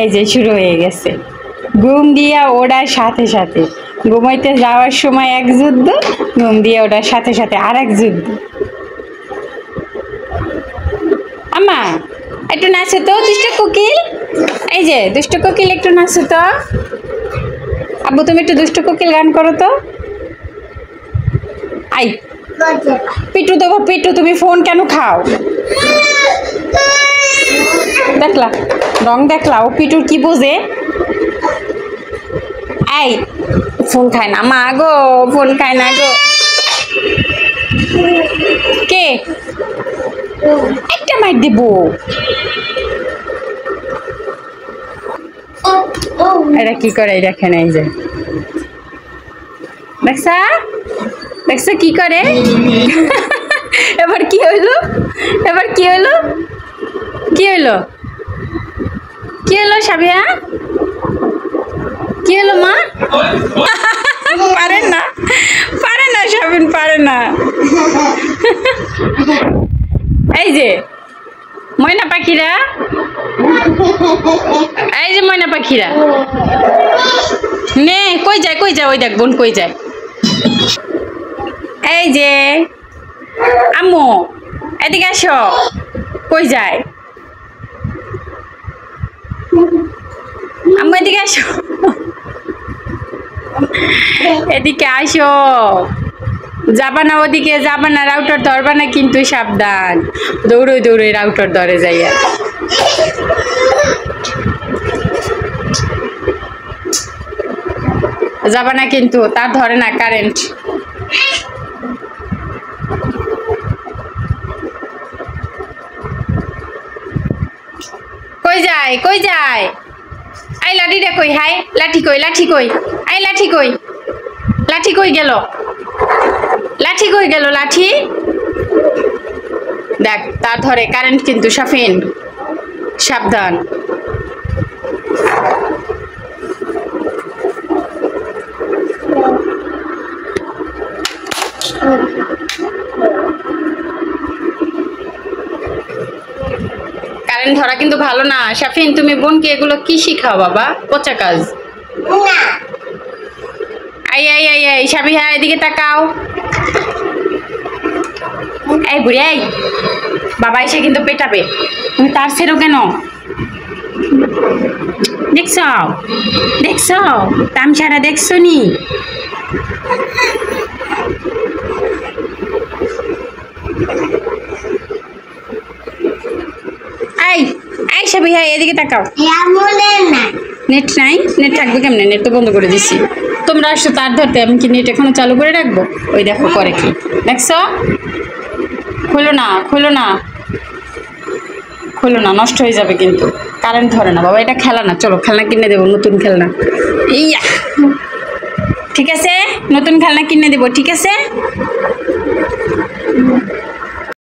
এই যে শুরু হয়ে গেছে, ঘুম দিয়া ওড়ার সাথে সাথে, ঘুমাইতে যাওয়ার সময় এক যুদ্ধ, ঘুম দিয়ে ওড়ার সাথে সাথে আর এক যুদ্ধ। আম্মা একটু নাচো তো দুষ্ট কোকিল, এই যে দুষ্ট কোকিল একটু নাচো তো। আব্বু তুমি একটু দুষ্ট কোকিল গান করো তো। আই পিটু দেবো, পিটু তুমি ফোন কেন খাও? দেখলা রং, দেখলা ও পিটুর কি বোঝে। এই ফোন খায় না মা গো, ফোন খায় না গো। কে একটা মাইর দিব? এটা কি করে দেখেন, এই যে দেখছা দেখছা কি করে। এবার কি হইলো, এবার কি হইলো, কি হইলো, কি হলো সাবিয়া, কি হলো মা? পারেন না, পারে না সাবিন, পারে না। এই যে ময়না পাখিরা, এই যে ময়না পাখিরা নে কই যায়, কই যায়, ওই দেখ বোন কই যায়। এই যে আম্মু এদিকে আসো, কই যায় আম্মু, এদিকে আসো, এদিকে আসো। যাবা না ওদিকে, যাবা না, রাউটার ধরবা না কিন্তু, সাবধান, দৌড়ে দৌড়ে রাউটার ধরে যাইয়া। যাবা না কিন্তু, তার ধরে না কারেন্ট। কই যায়, কই যায়, আই লাঠিটা কই, হাই লাঠি কই, লাঠি কই, আই লাঠি কই, লাঠি কই গেল, লাঠি কই গেল, লাঠি দেখ তার ধরে কারেন্ট কিন্তু, সাফিন সাবধান। কারেন্ট ধরা কিন্তু ভালো না সাফিন, তুমি বোনকে এগুলো কি শিখাও বাবা, পচা কাজ। I I I I Sabiha এদিকে তাকাও। এই বুড়ি, এই বাবা এসে কিন্তু পেটাবে, তুমি তার ছেড়ো কেন? দেখছ, দেখছ তামসারা, দেখছো নি? এই এই সাবিহা এদিকে তাকাও। নেট নাই, নেট থাকবে কেমনে, নেট তো বন্ধ করে দিছি। তোমরা আসছো তার ধরতে, আমি কি নেট এখনো চালু করে রাখবো? ওই দেখো করে কি, দেখছো? খুলো না, খুলো না, খুলো না, নষ্ট হয়ে যাবে কিন্তু, কারেন্ট ধরে না বাবা, এটা খেলা না। চলো খেলনা কিনে দেবো, নতুন খেলনা। ইয়া ঠিক আছে, নতুন খেলনা কিনে দেবো, ঠিক আছে।